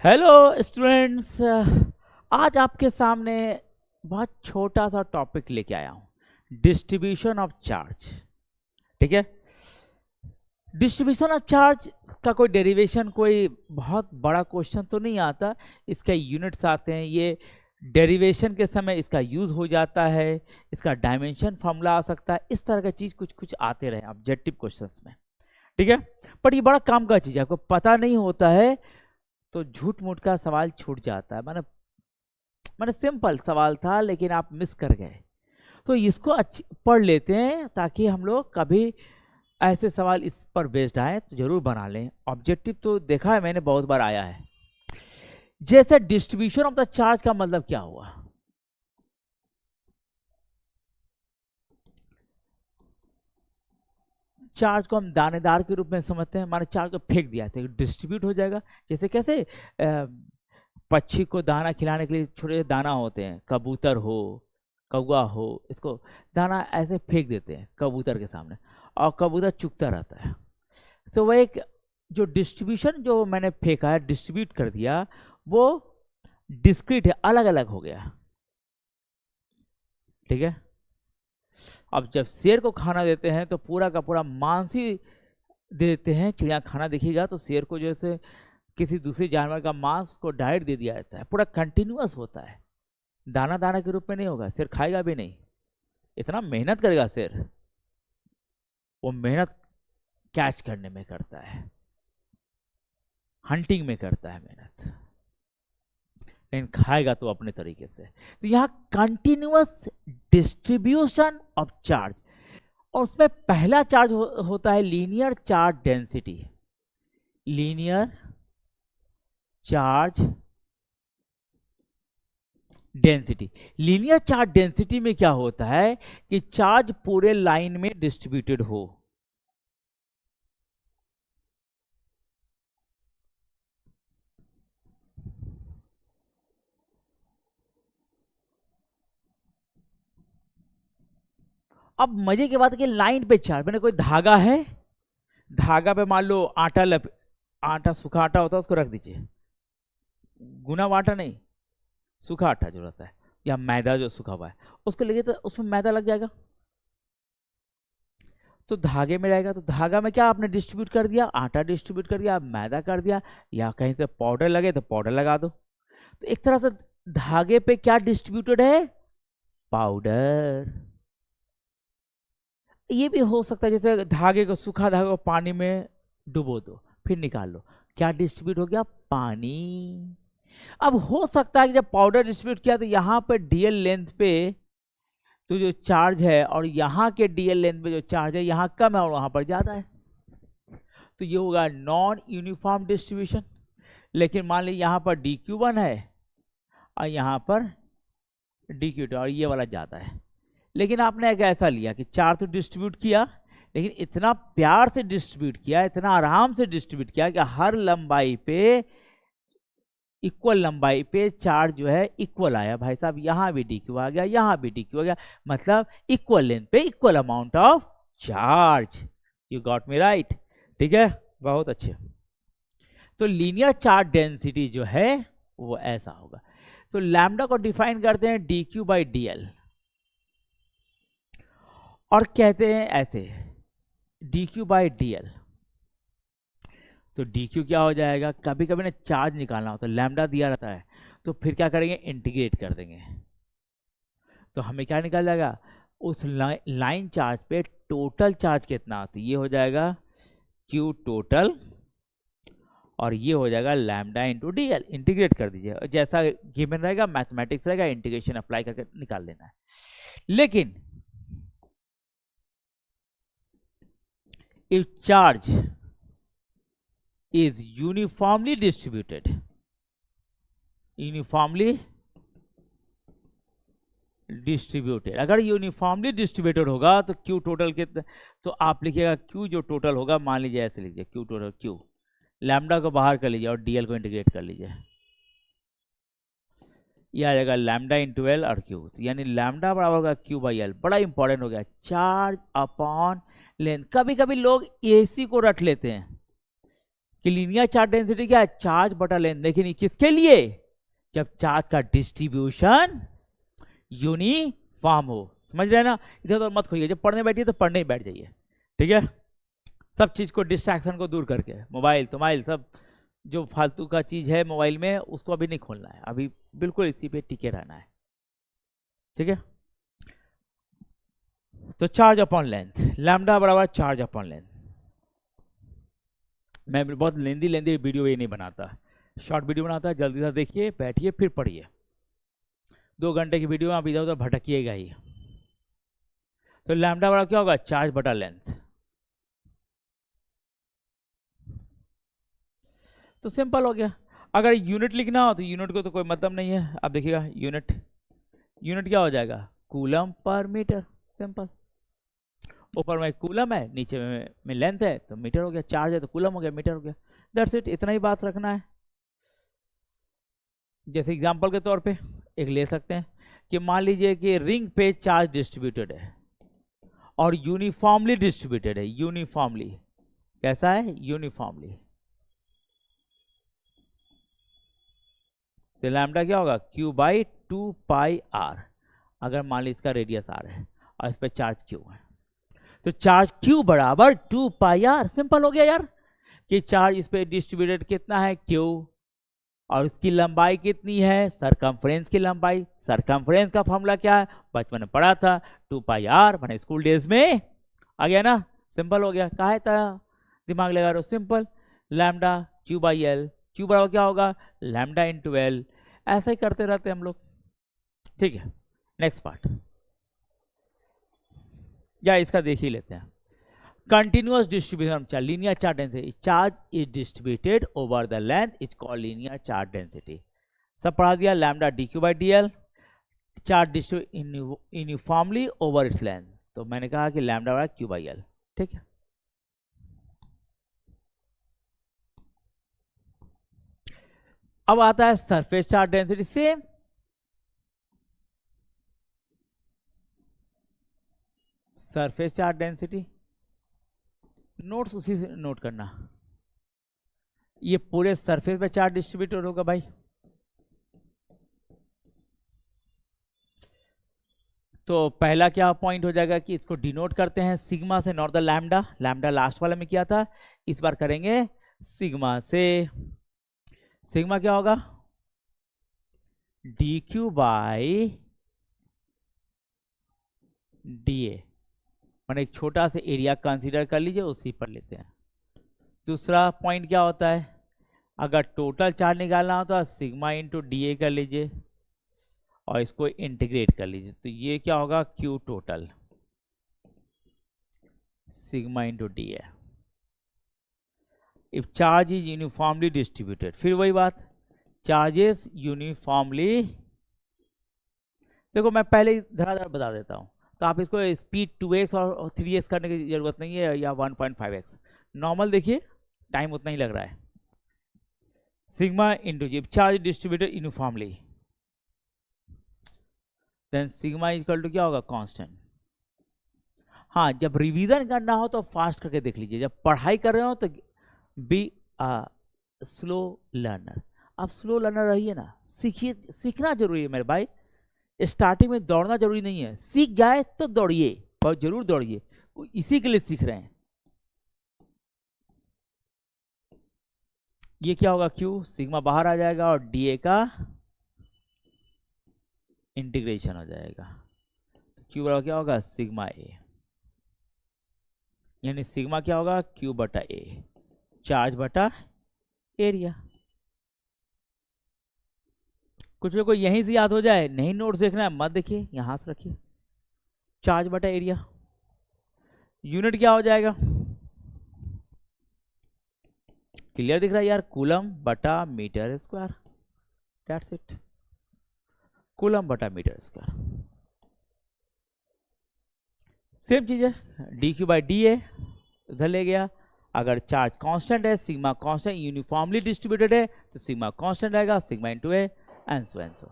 Hello students. आज आपके सामने बहुत छोटा सा टॉपिक लेके आया हूँ, डिस्ट्रीब्यूशन ऑफ चार्ज। ठीक है, डिस्ट्रीब्यूशन ऑफ चार्ज का कोई डेरिवेशन, कोई बहुत बड़ा क्वेश्चन तो नहीं आता। इसके यूनिट्स आते हैं, ये डेरिवेशन के समय इसका यूज हो जाता है, इसका डायमेंशन फॉर्मूला आ सकता है, इस तरह का चीज कुछ कुछ आते रहे ऑब्जेक्टिव क्वेश्चंस में। ठीक है, पर ये बड़ा काम का चीज है, आपको पता नहीं होता है तो झूठ मूठ का सवाल छूट जाता है। मैंने सिंपल सवाल था लेकिन आप मिस कर गए, तो इसको पढ़ लेते हैं ताकि हम लोग कभी ऐसे सवाल इस पर बेस्ड आए तो जरूर बना लें। ऑब्जेक्टिव तो देखा है मैंने, बहुत बार आया है। जैसे डिस्ट्रीब्यूशन ऑफ द चार्ज का मतलब क्या हुआ? चार्ज को हम दानेदार के रूप में समझते हैं, माने चार्ज को फेंक दिया तो डिस्ट्रीब्यूट हो जाएगा। जैसे कैसे पक्षी को दाना खिलाने के लिए छोटे दाना होते हैं, कबूतर हो कौवा हो, इसको दाना ऐसे फेंक देते हैं कबूतर के सामने और कबूतर चुगता रहता है। तो वह एक जो डिस्ट्रीब्यूशन जो मैंने फेंका है, डिस्ट्रीब्यूट कर दिया, वो डिस्क्रीट है, अलग अलग हो गया। ठीक है, अब जब शेर को खाना देते हैं तो पूरा का पूरा मांस ही दे देते हैं। चिड़िया खाना देखिएगा तो शेर को जैसे किसी दूसरे जानवर का मांस को डाइट दे दिया जाता है, पूरा कंटिन्यूअस होता है, दाना दाना के रूप में नहीं होगा। शेर खाएगा भी नहीं, इतना मेहनत करेगा शेर, वो मेहनत कैच करने में करता है, हंटिंग में करता है मेहनत, लेकिन खाएगा तो अपने तरीके से। तो यहाँ कंटिन्यूअस डिस्ट्रीब्यूशन ऑफ चार्ज, और उसमें पहला चार्ज होता है linear charge density. Linear charge density, linear charge density में क्या होता है कि चार्ज पूरे लाइन में डिस्ट्रीब्यूटेड हो। अब मजे की बात है कि लाइन पे चार्ज, मैंने कोई धागा है, धागा पे मान लो आटा सूखा आटा होता है, उसको रख दीजिए। गुना हुआ आटा नहीं, सूखा आटा जो रहता है, या मैदा जो सूखा हुआ है, उसको लेके तो उसमें मैदा लग जाएगा, तो धागे में रहेगा। तो धागा में क्या आपने डिस्ट्रीब्यूट कर दिया, आटा डिस्ट्रीब्यूट कर दिया, मैदा कर दिया, या कहीं से पाउडर लगे तो पाउडर लगा दो। तो एक तरह से धागे पे क्या डिस्ट्रीब्यूटेड है, पाउडर। ये भी हो सकता है जैसे धागे को, सूखा धागे को पानी में डुबो दो फिर निकाल लो, क्या डिस्ट्रीब्यूट हो गया, पानी। अब हो सकता है कि जब पाउडर डिस्ट्रीब्यूट किया तो यहाँ पर डीएल लेंथ पे तो जो चार्ज है, और यहाँ के डीएल लेंथ पे जो चार्ज है यहाँ कम है और वहां पर ज्यादा है, तो ये होगा नॉन यूनिफॉर्म डिस्ट्रीब्यूशन। लेकिन मान लीजिए यहाँ पर dq1 है और यहाँ पर dq2, और ये वाला ज्यादा है, लेकिन आपने एक ऐसा लिया कि चार्ज तो डिस्ट्रीब्यूट किया, लेकिन इतना प्यार से डिस्ट्रीब्यूट किया, इतना आराम से डिस्ट्रीब्यूट किया कि हर लंबाई पे, इक्वल लंबाई पे चार्ज जो है इक्वल आया। भाई साहब यहाँ भी dq आ गया, यहाँ भी dq आ गया, मतलब इक्वल लेंथ पे equal amount of charge. You got me right? ठीक है, बहुत अच्छे। तो लीनियर चार्ज डेंसिटी जो है वो ऐसा होगा। तो लैम्डा को डिफाइन करते हैं dq/dl, और कहते हैं ऐसे dq/dl। तो dq क्या हो जाएगा, कभी कभी ना चार्ज निकालना होता है, लैम्डा दिया रहता है, तो फिर क्या करेंगे, इंटीग्रेट कर देंगे, तो हमें क्या निकल जाएगा, उस लाइन चार्ज पे टोटल चार्ज कितना आता है, ये हो जाएगा q टोटल, और ये हो जाएगा lambda into D L. Integrate कर दीजिए, जैसा गिवन रहेगा मैथमेटिक्स रहेगा, इंटीग्रेशन अप्लाई करके निकाल लेना है। लेकिन if charge is uniformly distributed, uniformly distributed, अगर यूनिफॉर्मली डिस्ट्रीब्यूटेड होगा तो क्यू टोटल कितना, तो आप लिखिएगा क्यू जो टोटल होगा, मान लीजिए ऐसे लीजिए क्यू टोटल, क्यू लैम्डा को बाहर कर लीजिए और डीएल को इंटीग्रेट कर लीजिए, ये आ जाएगा लैम्डा इंटू एल और क्यू, यानी लैम्डा बराबर होगा क्यू/एल। बड़ा इंपॉर्टेंट हो गया, चार्ज अपॉन लेंथ। कभी कभी लोग एसी को रट लेते हैं कि लीनियर चार्ज डेंसिटी क्या है, चार्ज बटा लेंथ, लेकिन किसके लिए, जब चार्ज का डिस्ट्रीब्यूशन यूनिफॉर्म हो। समझ रहे हैं ना, इधर तो मत खोइए, जब पढ़ने बैठिए तो पढ़ने ही बैठ जाइए, ठीक है। सब चीज को, डिस्ट्रैक्शन को दूर करके, मोबाइल तुम्हाइल सब जो फालतू का चीज है मोबाइल में उसको अभी नहीं खोलना है, अभी बिल्कुल इसी पे टिके रहना है, ठीक है। तो चार्ज अपॉन लेंथ, लैम्डा बराबर चार्ज अपॉन लेंथ। मैं बहुत लेंदी वीडियो ये नहीं बनाता, शॉर्ट वीडियो बनाता है, जल्दी से देखिए, बैठिए, फिर पढ़िए। 2 घंटे की वीडियो में आप इधर उधर भटकिएगा ही। तो लैम्डा बराबर क्या होगा, चार्ज बटा लेंथ। तो सिंपल हो गया। अगर यूनिट लिखना हो तो यूनिट को तो कोई मतलब नहीं है। अब देखिएगा यूनिट क्या हो जाएगा, कूलम पर मीटर, सिंपल। ऊपर में कूलम है, नीचे में लेंथ है, तो मीटर हो गया, चार्ज है तो कूलम हो गया, मीटर हो गया, दैट्स इट, इतना ही बात रखना है। जैसे एग्जांपल के तौर पे एक ले सकते हैं कि मान लीजिए कि रिंग पे चार्ज डिस्ट्रीब्यूटेड है और यूनिफॉर्मली डिस्ट्रीब्यूटेड है, यूनिफॉर्मली, कैसा है, यूनिफॉर्मली। तो लैम्डा क्या होगा, Q बाई 2 पाई आर, अगर मान लीजिए इसका रेडियस आर है और इस पर चार्ज Q है, तो चार्ज Q बराबर 2 पाई आर। सिंपल हो गया यार, कि चार्ज इस पे डिस्ट्रीब्यूटेड कितना है, Q, और इसकी लंबाई कितनी है, सरकमफ्रेंस की लंबाई। सरकमफ्रेंस का फॉर्मूला क्या है, बचपन में पढ़ा था, 2 पाई आर, मैंने स्कूल डेज में आ गया ना, सिंपल हो गया। काहे था दिमाग लगा रहे हो, simple, lambda Q by L, Q बराबर क्या होगा, लैम्डा इंटू एल। ऐसा ही करते रहते हम लोग, ठीक है। नेक्स्ट पार्ट, या इसका देख ही लेते हैं। Continuous distribution charge, linear charge density, charge is distributed over the length is called linear charge density. सब पढ़ा दिया, lambda D Q by D L, charge distribute uniformly over its length, तो मैंने कहा कि लैम्डा बराबर क्यू बाई एल, ठीक है। अब आता है surface charge density, same, surface charge density, notes उसी से नोट करना। ये पूरे सरफेस पे चार्ज डिस्ट्रीब्यूटेड होगा भाई, तो पहला क्या पॉइंट हो जाएगा कि इसको डिनोट करते हैं सिग्मा से, not the lambda, lambda last वाले में किया था, इस बार करेंगे सिग्मा से। सिग्मा क्या होगा, डी क्यू बाई डी ए, मैंने एक छोटा सा एरिया कंसीडर कर लीजिए, उसी पर लेते हैं। दूसरा पॉइंट क्या होता है, अगर टोटल चार्ज निकालना हो तो सिग्मा इंटू डी ए कर लीजिए और इसको इंटीग्रेट कर लीजिए, तो ये क्या होगा, Q total sigma into D A. If charge is uniformly distributed, फिर वही बात, चार्जेस यूनिफॉर्मली, देखो मैं पहले ही धराधर बता देता हूँ, तो आप इसको स्पीड 2x और 3x करने की जरूरत नहीं है, या 1.5x, नॉर्मल देखिए, टाइम उतना ही लग रहा है। Sigma into G, charge distributed uniformly, then sigma equal to क्या होगा, कांस्टेंट। हाँ, जब रिवीजन करना हो तो फास्ट करके देख लीजिए, जब पढ़ाई कर रहे हो तो बी स्लो लर्नर। आप स्लो लर्नर रहिए ना, सीखिए, सीखना जरूरी है मेरे भाई। स्टार्टिंग में दौड़ना जरूरी नहीं है, सीख जाए तो दौड़िए, बहुत जरूर दौड़िए, इसी के लिए सीख रहे हैं। ये क्या होगा, क्यू, सिग्मा बाहर आ जाएगा और डी ए का इंटीग्रेशन हो जाएगा, क्यू बराबर क्या होगा, सिग्मा ए, यानी सिग्मा क्या होगा, क्यू बटा ए, चार्ज बटा एरिया। कुछ लोग को यहीं से याद हो जाए, नहीं नोट्स देखना है मत देखिए, यहां से रखिए, चार्ज बटा एरिया। यूनिट क्या हो जाएगा, क्लियर दिख रहा है यार, कूलम बटा metre square, that's it, coulomb बटा मीटर स्क्वायर। सेम चीज है, D Q by D A उधर ले गया, अगर चार्ज कांस्टेंट है, सिग्मा कांस्टेंट, यूनिफॉर्मली डिस्ट्रीब्यूटेड है तो सिग्मा कांस्टेंट आएगा, sigma into A, and so.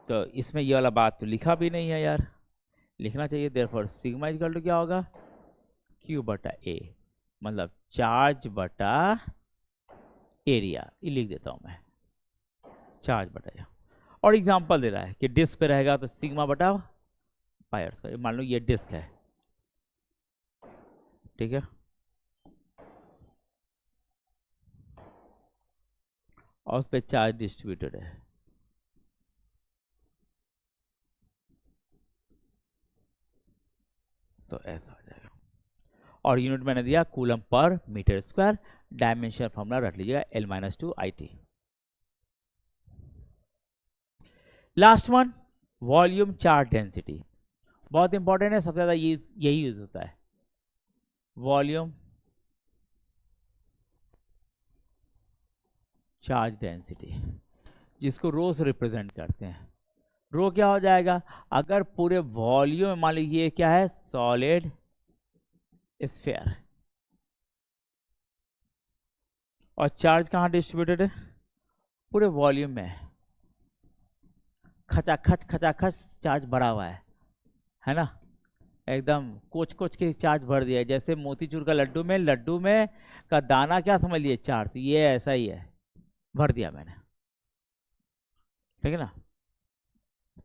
तो इसमें ये वाला बात तो लिखा भी नहीं है यार, लिखना चाहिए। देयरफॉर सिग्मा इक्वल टू क्या होगा, क्यू बटा ए, मतलब चार्ज बटा एरिया, ये लिख देता हूं मैं, चार्ज बटा एरिया। और एग्जांपल दे रहा है कि डिस्क पे रहेगा तो सिग्मा बटा पाई आर स्क्वायर। मान लो ये डिस्क है, ठीक है, और उस पर चार्ज डिस्ट्रीब्यूटेड है, तो ऐसा हो जाएगा। और यूनिट मैंने दिया coulomb per metre square, dimension formula रख लीजिएगा L-2 IT। Last one, volume charge density, बहुत इंपॉर्टेंट है, सबसे ज्यादा यही यूज होता है। वॉल्यूम चार्ज डेंसिटी, जिसको रो से रिप्रेजेंट करते हैं। रो क्या हो जाएगा, अगर पूरे वॉल्यूम में मान लीजिए क्या है, सॉलिड स्फीयर, और चार्ज कहाँ डिस्ट्रीब्यूटेड है, पूरे वॉल्यूम में, खचाखच चार्ज भरा हुआ है ना, एकदम कोच के चार्ज भर दिया है। जैसे मोतीचूर का लड्डू में का दाना क्या समझ लिए, चार्ज, तो ये ऐसा ही है, भर दिया मैंने, ठीक है ना।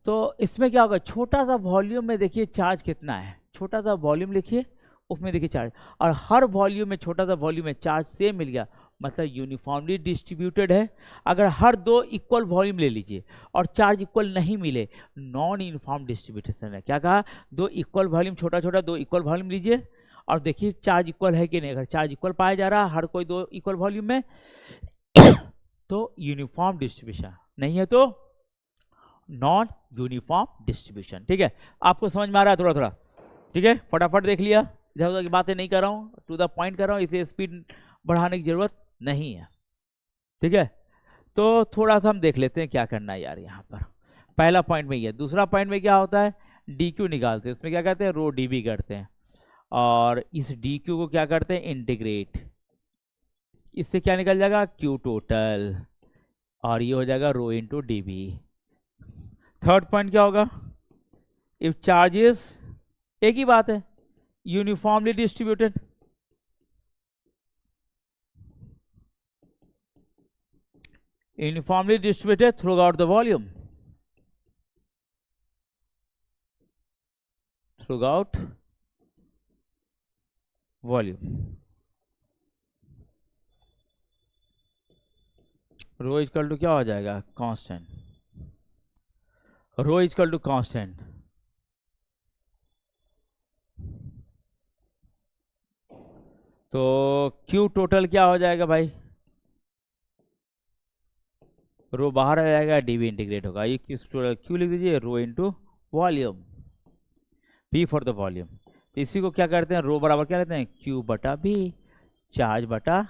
तो इसमें क्या होगा, छोटा सा वॉल्यूम में देखिए चार्ज कितना है, छोटा सा वॉल्यूम लिखिए, उसमें देखिए चार्ज, और हर वॉल्यूम में, छोटा सा वॉल्यूम में चार्ज सेम मिल गया, मतलब यूनिफॉर्मली डिस्ट्रीब्यूटेड है। अगर हर दो इक्वल वॉल्यूम ले लीजिए और चार्ज इक्वल नहीं मिले, नॉन यूनिफॉर्म डिस्ट्रीब्यूटेशन है। क्या कहा, दो इक्वल वॉल्यूम, छोटा छोटा दो इक्वल वॉल्यूम लीजिए और देखिए चार्ज इक्वल है कि नहीं। अगर चार्ज इक्वल पाया जा रहा है हर कोई दो इक्वल वॉल्यूम में, तो यूनिफॉर्म डिस्ट्रीब्यूशन, नहीं है तो नॉन यूनिफॉर्म डिस्ट्रीब्यूशन। ठीक है, आपको समझ में आ रहा है थोड़ा थोड़ा, ठीक है, फटाफट देख लिया, ज़्यादा की बातें नहीं कर रहा हूँ, टू द पॉइंट कर रहा हूँ, इसलिए स्पीड बढ़ाने की जरूरत नहीं है। ठीक है, तो थोड़ा सा हम देख लेते हैं क्या करना है यार। यहाँ पर पहला पॉइंट में ये, दूसरा पॉइंट में क्या होता है, डी क्यू निकालते हैं, उसमें क्या कहते हैं, रो डी बी करते हैं, और इस डी क्यू को क्या करते हैं, इंटीग्रेट, इससे क्या निकल जाएगा, क्यू टोटल, और ये हो जाएगा rho into D V. Third point क्या होगा, इफ चार्जेस, एक ही बात है, uniformly distributed, uniformly distributed throughout the volume, throughout volume, rho equal to क्या हो जाएगा, constant, rho equal to constant, तो क्यू टोटल क्या हो जाएगा भाई, रो बाहर आ जाएगा, डीवी इंटीग्रेट होगा, ये क्यू लिख दीजिए, rho into volume, V for the volume. तो इसी को क्या करते हैं, रो बराबर क्या लेते हैं, क्यू बटा बी, चार्ज बटा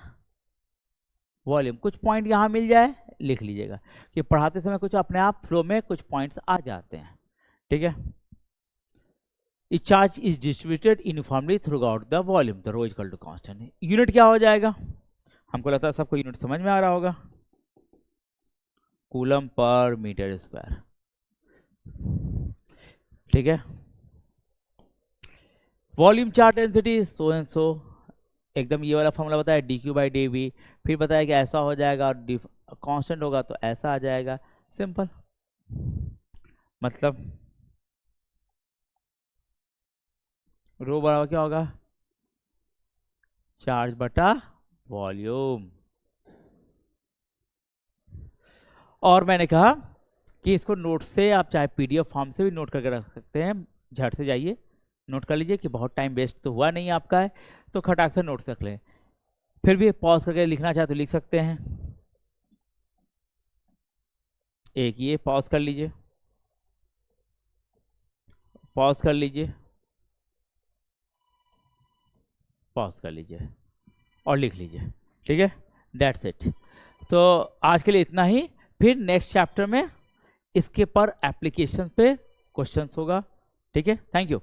वॉल्यूम। कुछ पॉइंट यहाँ मिल जाए लिख लीजिएगा, कि पढ़ाते समय कुछ अपने आप फ्लो में कुछ पॉइंट्स आ जाते हैं। ठीक है, इस charge is distributed uniformly throughout the volume, the rho equal to constant. Unit क्या हो जाएगा, हमको लगता है सबको यूनिट समझ में आ रहा होगा, कूलम पर मीटर स्क्वायर। ठीक है, volume charge density so and so, एकदम ये वाला फॉर्मूला बताया, D Q by D V, फिर बताया कि ऐसा हो जाएगा और कांस्टेंट होगा तो ऐसा आ जाएगा, सिंपल। मतलब रो बराबर क्या होगा, चार्ज बटा वॉल्यूम। और मैंने कहा कि इसको नोट से आप चाहे पीडीएफ फॉर्म से भी नोट करके रख सकते हैं, झट से जाइए नोट कर लीजिए, कि बहुत टाइम वेस्ट तो हुआ नहीं आपका है, तो खटाक से नोट रख लें। फिर भी पॉज करके लिखना चाहे तो लिख सकते हैं, एक ये पॉज कर लीजिए, पॉज कर लीजिए, पॉज कर लीजिए और लिख लीजिए। ठीक है, दैट्स इट। तो आज के लिए इतना ही, फिर नेक्स्ट चैप्टर में इसके पर एप्लीकेशन पे क्वेश्चंस होगा। ठीक है, थैंक यू।